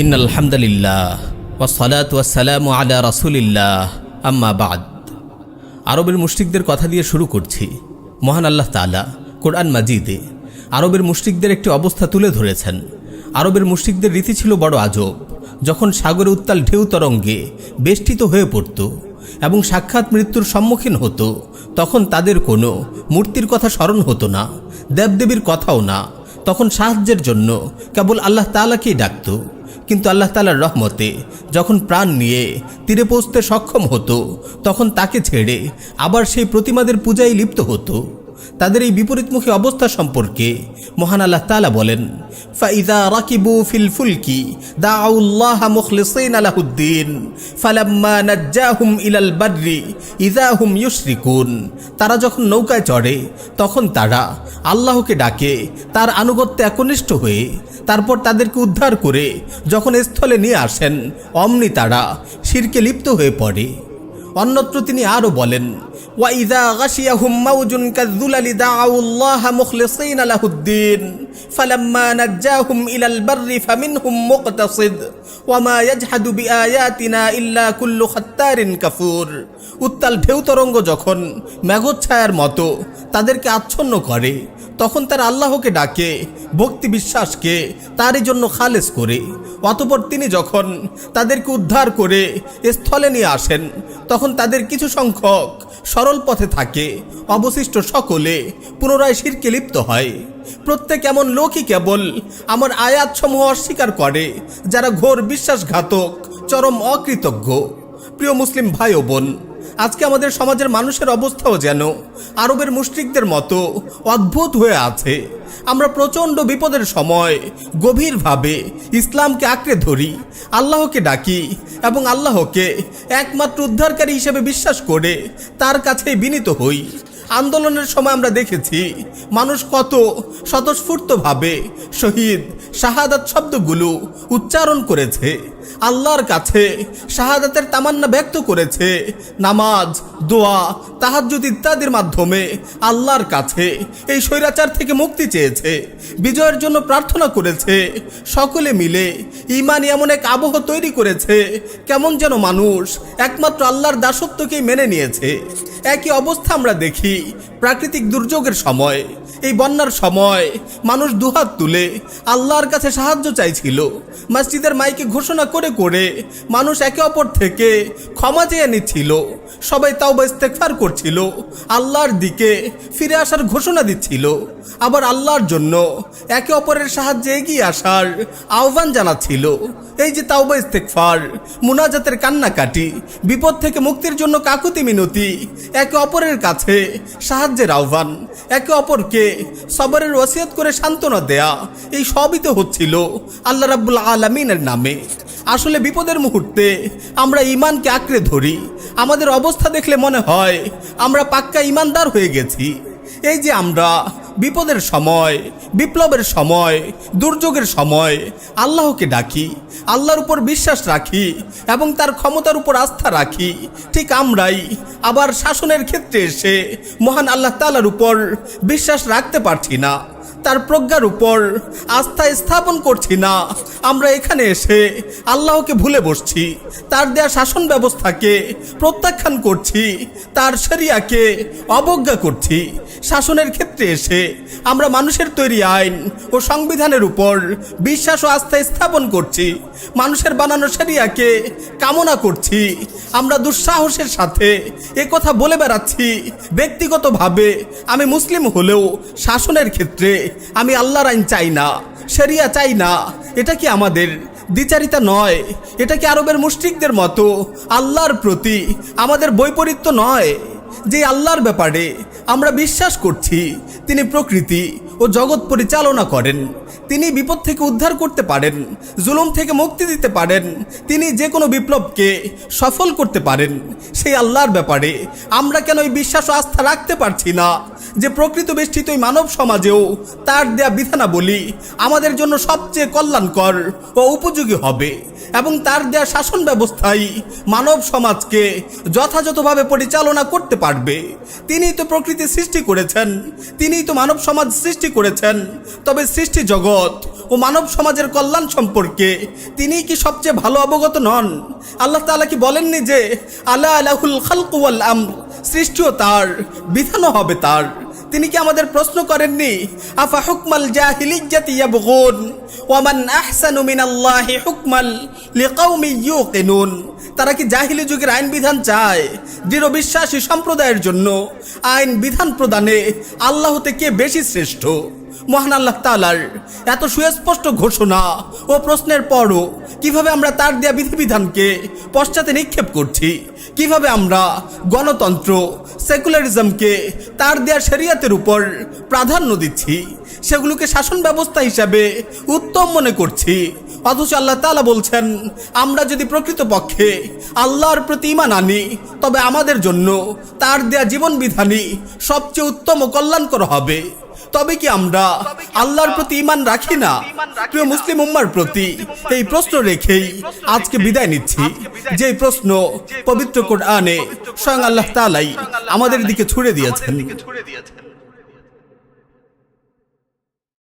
ইন্নাল হামদুলিল্লাহ ওয়াসসালাতু ওয়াসসালামু আলা রাসূলিল্লাহ আম্মা বাদ। আরবের মুশরিকদের কথা দিয়ে শুরু করছি। মহান আল্লাহ তাআলা কোরআন মাজিদে আরবের মুশরিকদের একটি অবস্থা তুলে ধরেছেন। আরবের মুশরিকদের রীতি ছিল বড় আজব। যখন সাগরে উত্তাল ঢেউ তরঙ্গে বেষ্টিত হয়ে পড়ত এবং সাক্ষাৎ মৃত্যুর সম্মুখীন হতো, তখন তাদের কোনো মূর্তির কথা স্মরণ হতো না, দেবদেবীর কথাও না। তখন সাহায্যের জন্য কেবল আল্লাহ তাআলাকেই ডাকত। কিন্তু আল্লাহ তাআলার রহমতে যখন প্রাণ নিয়ে তীরে পৌঁছতে সক্ষম হতো, তখন তাকে ছেড়ে আবার সেই প্রতিমাদের পূজায় লিপ্ত হতো। তাদের এই বিপরীতমুখী অবস্থা সম্পর্কে মহান আল্লাহ তাআলা বলেন, ফাইযা রাকিবু ফিল ফুলকি দাউল্লাহা মুখলিসিনা লাহুদ্দিন ফালাম্মা নাজ্জাহুম ইলাল বাররি ইযা হুম ইউশরিকুন। তারা যখন নৌকায় চড়ে তখন তারা আল্লাহকে ডাকে তার আনুগত্যে একনিষ্ঠ হয়ে, তারপর তাদেরকে উদ্ধার করে যখন স্থলে নিয়ে আসেন অমনি তারা শিরকে লিপ্ত হয়ে পড়ে। অন্যত্র তিনি আরও বলেন, ওয়াইযা গাশিয়াহুম মাউজুন কাযযুলালি দাউল্লাহা মুখলিসিনা লাহুদ্দিন ফালাম্মা নাজ্জাহুম ইলাল বাররি ফামিনহুম মুকতাসিদ ওয়ামা ইয়াজহাদু বিআয়াতিনা ইল্লা কুল্লু খাত্তারিন কাফুর। উত্তাল ঢেউ তরঙ্গ যখন মেঘচ্ছায়ার মতো তাদেরকে আচ্ছন্ন করে, তখন তারা আল্লাহকে ডাকে ভক্তি বিশ্বাসকে তারই জন্য খালেস করে। অতঃপর তিনি যখন তাদেরকে উদ্ধার করে স্থলে নিয়ে আসেন, তখন তাদের কিছু সংখ্যক সরল পথে থাকে, অবশিষ্ট সকলে পুনরায় শিরকে লিপ্ত হয়। প্রত্যেক এমন লোকই কেবল আমার আয়াতসমূহ অস্বীকার করে, যারা ঘোর বিশ্বাসঘাতক, চরম অকৃতজ্ঞ। প্রিয় মুসলিম ভাই ও বোন, আজকে আমাদের সমাজের মানুষের অবস্থাও যেন আরবের মুশরিকদের মতো অদ্ভুত হয়ে আছে। আমরা প্রচণ্ড বিপদের সময় গভীরভাবে ইসলামকে আঁকড়ে ধরি, আল্লাহকে ডাকি এবং আল্লাহকে একমাত্র উদ্ধারকারী হিসেবে বিশ্বাস করে তার কাছে বিনীত হই। আন্দোলনের সময় আমরা দেখেছি মানুষ কত স্বতঃস্ফূর্তভাবে শহীদ, শাহাদাত শব্দগুলো উচ্চারণ করেছে, আল্লাহর কাছে শাহাদাতের তামান্না ব্যক্ত করেছে, নামাজ, দোয়া, তাহাজ্জুদ ইত্যাদির মাধ্যমে আল্লাহর কাছে এই স্বৈরাচার থেকে মুক্তি চেয়েছে, বিজয়ের জন্য প্রার্থনা করেছে। সকলে মিলে ঈমানে এমন এক আবহ তৈরি করেছে, কেমন যেন মানুষ একমাত্র আল্লাহর দাসত্বকেই মেনে নিয়েছে। একই অবস্থা আমরা দেখি প্রাকৃতিক দুর্যোগের সময়। এই বন্যার সময় মানুষ দুহাত তুলে আল্লাহর কাছে সাহায্য চাইছিল। মসজিদের মাইকে ঘোষণা করে করে মানুষ একে অপর থেকে ক্ষমা চেয়ে নিচ্ছিল। সবাই তাওবা ইস্তেগফার করছিল, আল্লাহর দিকে ফিরে আসার ঘোষণা দিচ্ছিল, আবার আল্লাহর জন্য একে অপরের সাহায্যে এগিয়ে আসার আহ্বান জানাচ্ছিল। এই যে তাওবা ইস্তেগফার, মুনাজাতের কান্নাকাটি, বিপদ থেকে মুক্তির জন্য কাকুতি মিনতি, একে অপরের কাছে সাহায্যের আহ্বান, একে অপরকে সবরের ওসিয়ত করে সান্ত্বনা দেয়া, এই সবই তো হচ্ছিল আল্লাহ রাব্বুল আলামিনের নামে। আসলে বিপদের মুহূর্তে আমরা ঈমানকে আঁকড়ে ধরি। আমাদের অবস্থা দেখলে মনে হয় আমরা পাক্কা ঈমানদার হয়ে গেছি। এই যে আমরা বিপদের সময়, বিপ্লবের সময়, দুর্যোগের সময় আল্লাহকে ডাকি, আল্লাহর উপর বিশ্বাস রাখি এবং তার ক্ষমতার উপর আস্থা রাখি, ঠিক আমরাই আবার শাসনের ক্ষেত্রে এসে মহান আল্লাহ তাআলার উপর বিশ্বাস রাখতে পারছি না, তার প্রজ্ঞার উপর আস্থা স্থাপন করছি না। আমরা এখানে এসে আল্লাহকে ভুলে বসছি, তার দেয়া শাসন ব্যবস্থাকে প্রত্যাখ্যান করছি, তার শরিয়াকে অবজ্ঞা করছি। শাসনের ক্ষেত্রে এসে আমরা মানুষের তৈরি আইন ও সংবিধানের উপর বিশ্বাস ও আস্থা স্থাপন করছি, মানুষের বানানো শরিয়াকে কামনা করছি। আমরা দুঃসাহসের সাথে কথা বলে বেড়াচ্ছি, ব্যক্তিগতভাবে আমি মুসলিম হলেও শাসনের ক্ষেত্রে আমি আল্লাহর আইন চাই না, শরিয়া চাই না। এটা কি আমাদের দ্বিচারিতা নয়? এটা কি আরবের মুশরিকদের মতো আল্লাহর প্রতি আমাদের বৈপরীত্য নয়? যে আল্লাহর ব্যাপারে আমরা বিশ্বাস করছি তিনি প্রকৃতি ও জগৎ পরিচালনা করেন, তিনি বিপদ থেকে উদ্ধার করতে পারেন, জুলুম থেকে মুক্তি দিতে পারেন, তিনি যে কোনো বিপ্লবকে সফল করতে পারেন, সেই আল্লাহর ব্যাপারে আমরা কেন এই বিশ্বাস ও আস্থা রাখতে পারছি না? যে প্রকৃত বেষ্টিত ওই মানব সমাজেও তার দেয়া বিধানাবলী আমাদের জন্য সবচেয়ে কল্যাণকর ও উপযোগী হবে এবং তার দেয়া শাসন ব্যবস্থাই মানব সমাজকে যথাযথভাবে পরিচালনা করতে পারবে। তিনিই তো প্রকৃতি সৃষ্টি করেছেন, তিনিই তো মানব সমাজ সৃষ্টি করেছেন। তবে সৃষ্টি জগৎ ও মানব সমাজের কল্যাণ সম্পর্কে তিনিই কি সবচেয়ে ভালো অবগত নন? আল্লাহ তাআলা কি বলেননি যে আলা লাহুল খালকু ওয়াল আমর, সৃষ্টিও তার, বিধানও হবে তার? তিনি কি আমাদের প্রশ্ন করেননি আফা হুকমাল জাহিলিয়্যাতি ইয়াবগুন ওয়া মান আহসানু মিনাল্লাহি হুকমান লিকাউমি ইউকিনুন? তারা কি জাহিলি যুগের আইন বিধান চায়? দৃঢ় বিশ্বাসী সম্প্রদায়ের জন্য আইন বিধান প্রদানে আল্লাহ হতে কে বেশি শ্রেষ্ঠ? মহান আল্লাহ তাআলার এত সুস্পষ্ট ঘোষণা ও প্রশ্নের পরও কিভাবে আমরা তার দেয়া বিধিবিধানকে পশ্চাতে নিক্ষেপ করছি? কিভাবে আমরা গণতন্ত্র, সেকুলারিজমকে তার দেয়া শরিয়তের উপর প্রাধান্য দিচ্ছি, সেগুলোকে শাসন ব্যবস্থা হিসাবে উত্তম মনে করছি? অথচ আল্লাহ তাআলা বলছেন, আমরা যদি প্রকৃতপক্ষে আল্লাহর প্রতি ঈমান আনি তবে আমাদের জন্য তার দেয়া জীবন বিধানই সবচেয়ে উত্তম ও কল্যাণকর হবে। তবে কি আমরা আল্লাহর প্রতি ঈমান রাখি না? প্রিয় মুসলিম উম্মার প্রতি এই প্রশ্ন রেখেই আজকে বিদায় নিচ্ছি, যে প্রশ্ন পবিত্র কোরআনে স্বয়ং আল্লাহ তাআলাই আমাদের দিকে ছুড়ে দিয়েছেন।